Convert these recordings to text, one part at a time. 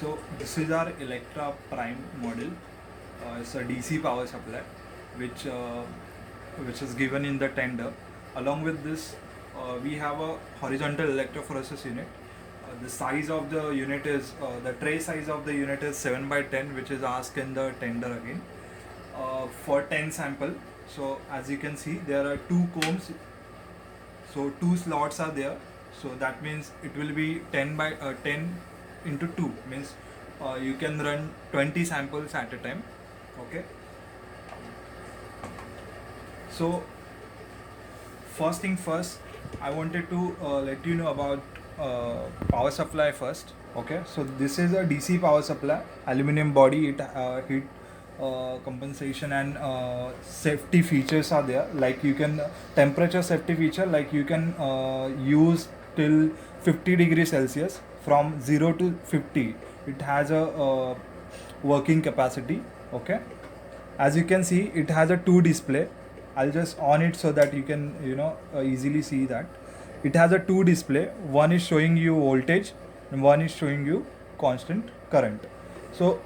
So this is our electraprime model. It's a DC power supply, which uh, which is given in the tender. Along with this, we have a horizontal electrophoresis unit. The size of the unit is the tray size of the unit is 7 by 10, which is asked in the tender again for 10 sample. So as you can see, there are two combs. So two slots are there. So that means it will be 10 by 10 into 2 means you can run 20 samples at a time. Okay. So first thing first, I wanted to let you know about power supply first. Okay, so this is a DC power supply, aluminum body. It heat compensation and safety features are there. Like you can temperature safety feature, like you can use till 50 degrees Celsius from 0 to 50. It has a working capacity. Okay, as you can see, it has a two display. I'll just on it so that you can easily see that it has a two display. One is showing you voltage and one is showing you constant current. So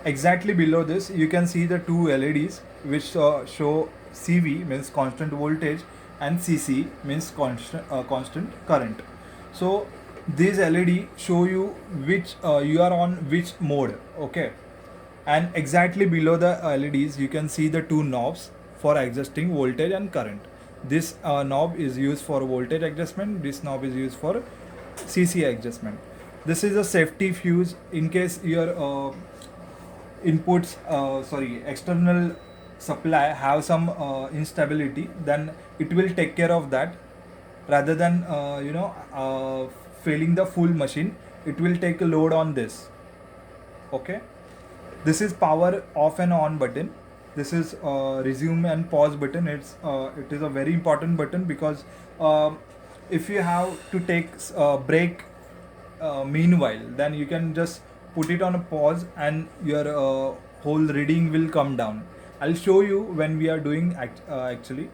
exactly below this you can see the two LEDs which show CV means constant voltage and CC means constant current. So these LED show you which you are on which mode. Okay, and exactly below the LEDs you can see the two knobs for adjusting voltage and current. This knob is used for voltage adjustment, this knob is used for CC adjustment. This is a safety fuse in case your external supply have some instability, then it will take care of that rather than failing the full machine. It will take a load on this. Okay, this is power off and on button. This is resume and pause button. It is a very important button because if you have to take break meanwhile, then you can just put it on a pause and your whole reading will come down. I'll show you when we are doing actually.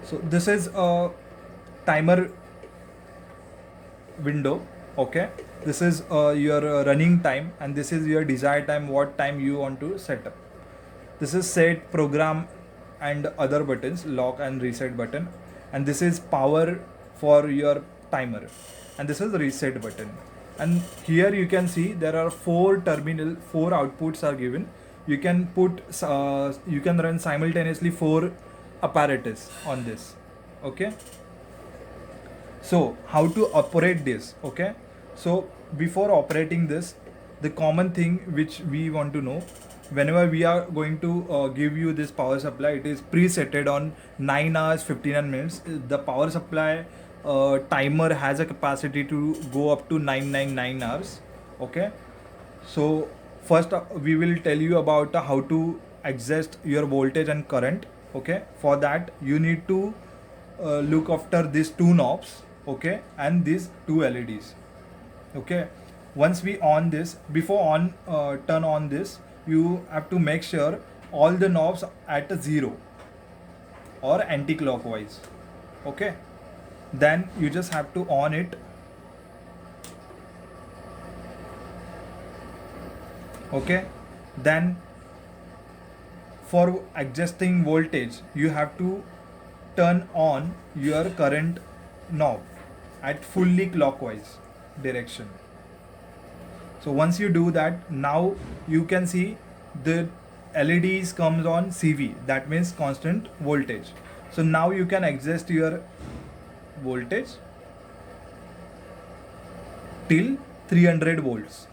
So this is a timer window. Okay, this is your running time and this is your desired time, what time you want to set up. This is set, program and other buttons, lock and reset button, and this is power for your timer, and this is the reset button. And here you can see there are four outputs are given. You can you can run simultaneously four apparatus on this. Okay, so how to operate this? Okay, so before operating this, the common thing which we want to know, whenever we are going to give you this power supply, it is presetted on 9 hours 59 minutes. The power supply timer has a capacity to go up to 999 hours. Okay, so first we will tell you about how to adjust your voltage and current. Okay, for that you need to look after these two knobs. Okay, and these two LEDs. Okay, once we on this, before turn on this, you have to make sure all the knobs at a 0 or anti-clockwise. Okay, then you just have to on it. Okay, then for adjusting voltage you have to turn on your current knob at fully clockwise direction. So once you do that, now you can see the LEDs comes on CV, that means constant voltage. So now you can adjust your voltage till 300 volts.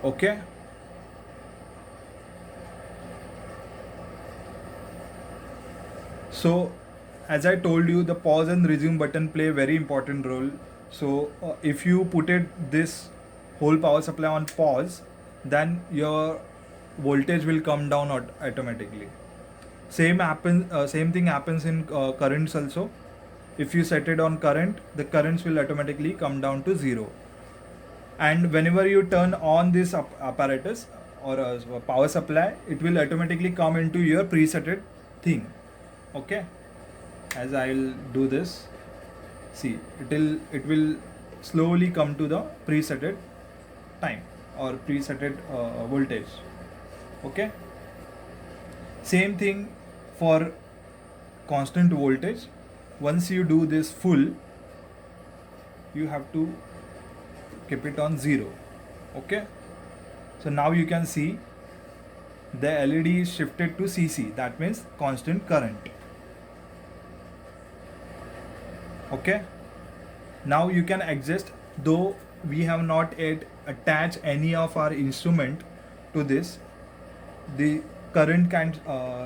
Okay, so as I told you, the pause and resume button play a very important role. So if you put this whole power supply on pause, then your voltage will come down automatically. Same thing happens in currents also. If you set it on current, the currents will automatically come down to 0. And whenever you turn on this apparatus or a power supply, it will automatically come into your presetted thing. Okay, as I'll do this, see, it will slowly come to the presetted time or presetted voltage. Okay, same thing for constant voltage. Once you do this full, you have to keep it on 0. Okay, so now you can see the LED is shifted to CC, that means constant current. Okay, now you can adjust, though we have not yet attached any of our instrument to this, the current can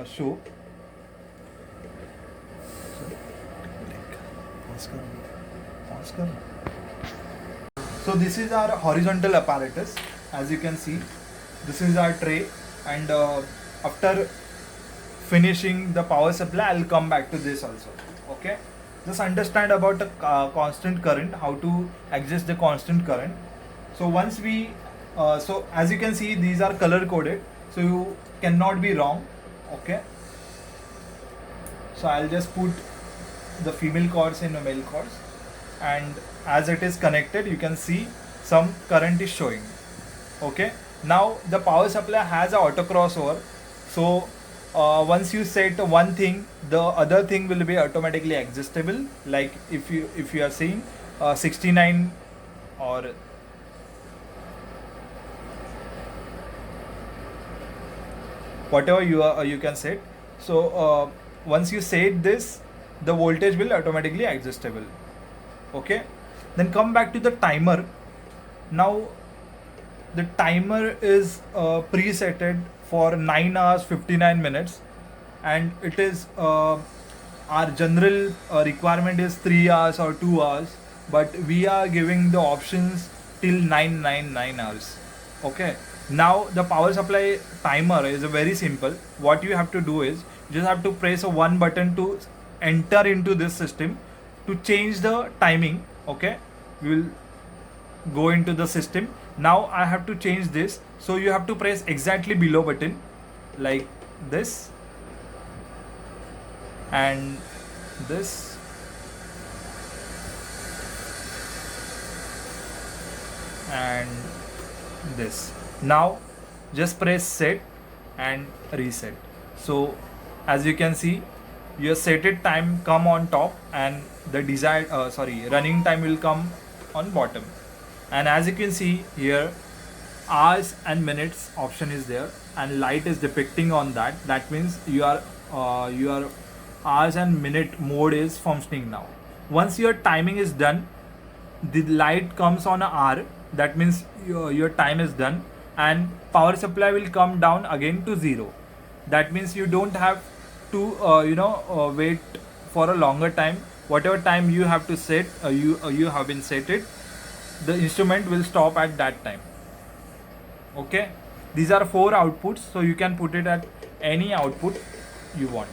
show. So this is our horizontal apparatus. As you can see, this is our tray, and after finishing the power supply, I'll come back to this also. Okay, just understand about the constant current, how to adjust the constant current. So once we so as you can see, these are color coded, so you cannot be wrong. Okay, so I'll just put the female cords in the male cords, and as it is connected, you can see some current is showing. Okay, now the power supply has a auto crossover, so once you set one thing, the other thing will be automatically adjustable. Like if you are seeing 69 or whatever you can set. So once you set this, the voltage will automatically adjustable. Okay, then come back to the timer. Now the timer is presetted for 9 hours 59 minutes, and it is our general requirement is 3 hours or 2 hours, but we are giving the options till 999 hours. Okay, now the power supply timer is very simple. What you have to do is you just have to press a one button to enter into this system to change the timing. Okay, we will go into the system. Now I have to change this, so you have to press exactly below button like this and this, and this. Now just press set and reset. So as you can see, your setted time come on top, and the desired running time will come on bottom. And as you can see here, hours and minutes option is there, and light is depicting on that. That means your hours and minute mode is functioning now. Once your timing is done, the light comes on a hour. That means your time is done, and power supply will come down again to 0. That means you don't have to wait for a longer time. Whatever time you have to set, you have been set it, the instrument will stop at that time. Okay, these are 4 outputs, so you can put it at any output you want.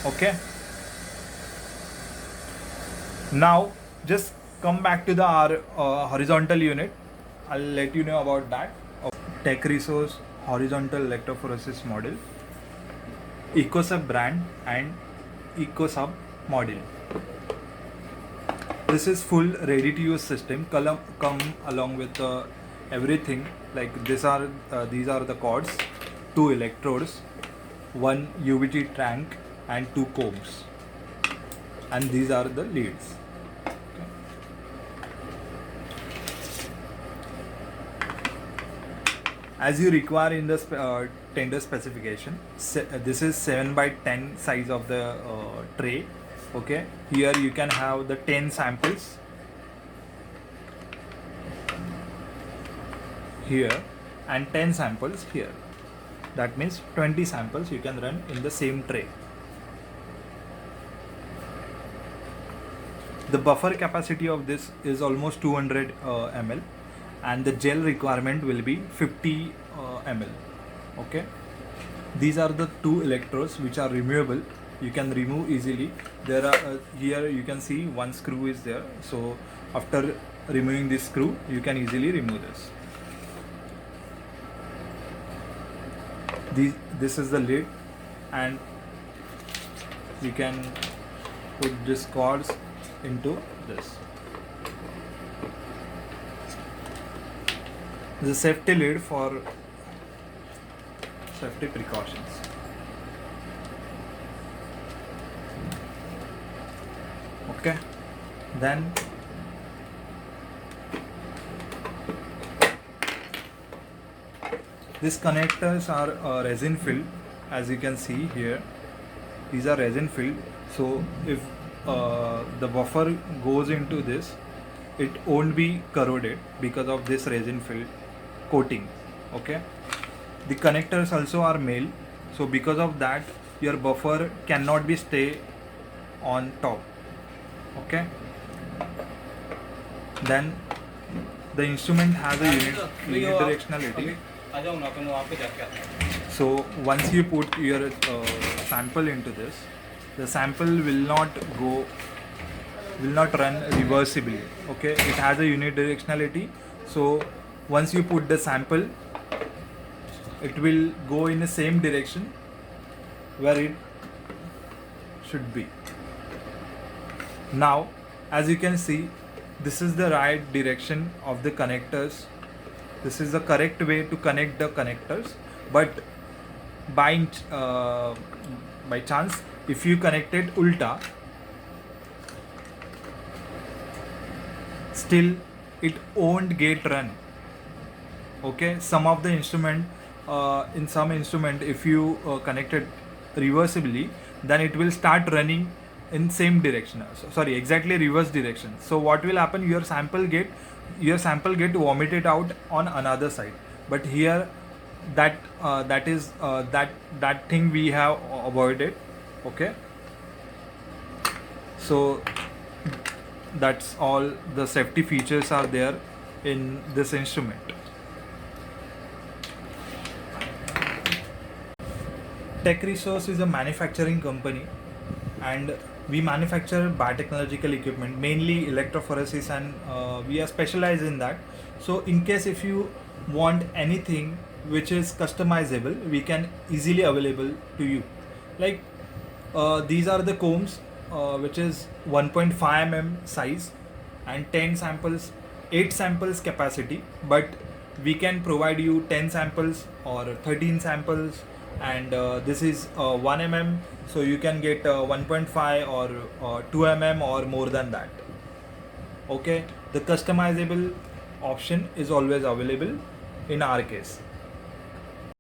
Okay, now just come back to the our horizontal unit. I'll let you know about that. Techresource horizontal electrophoresis model, ecocub brand and ecocub model. This is full ready to use system, come along with everything. Like these are the cords, 2 electrodes, 1 UVT tank and 2 combs, and these are the leads. Okay. As you require in the tender specification, this is 7x10 size of the tray. Okay, here you can have the 10 samples here and 10 samples here. That means 20 samples you can run in the same tray. The buffer capacity of this is almost 200 ml, and the gel requirement will be 50 ml. Okay, These are the two electrodes which are removable. You can remove easily. There are here you can see one screw is there. So after removing this screw, you can easily remove this. This is the lid, and you can put this cords into this. The safety lid for safety precautions. Okay, then these connectors are resin filled, as you can see here. These are resin filled, so if the buffer goes into this, it won't be corroded because of this resin filled coating. Okay, the connectors also are male, so because of that your buffer cannot be stay on top. Okay, then the instrument has a unidirectionality. So once you put your sample into this, the sample will not run reversibly. Okay, it has a unidirectionality. So once you put the sample, it will go in the same direction where it should be. Now, as you can see, this is the right direction of the connectors. This is the correct way to connect the connectors, but by chance, if you connect it ulta, still it won't get run. Okay, some of the instrument, in some instrument, if you connect it reversibly, then it will start running in same direction. Sorry, exactly reverse direction. So what will happen? Your sample get vomited out on another side. But here, that thing we have avoided. Okay, so that's all the safety features are there in this instrument. Techresource is a manufacturing company, and we manufacture biotechnological equipment, mainly electrophoresis, and we are specialized in that. So in case if you want anything which is customizable, we can easily available to you. Like these are the combs, which is 1.5 mm size and 10 samples, 8 samples capacity, but we can provide you 10 samples or 13 samples, and this is 1 mm, so you can get 1.5 or 2 mm or more than that. Okay, the customizable option is always available in our case.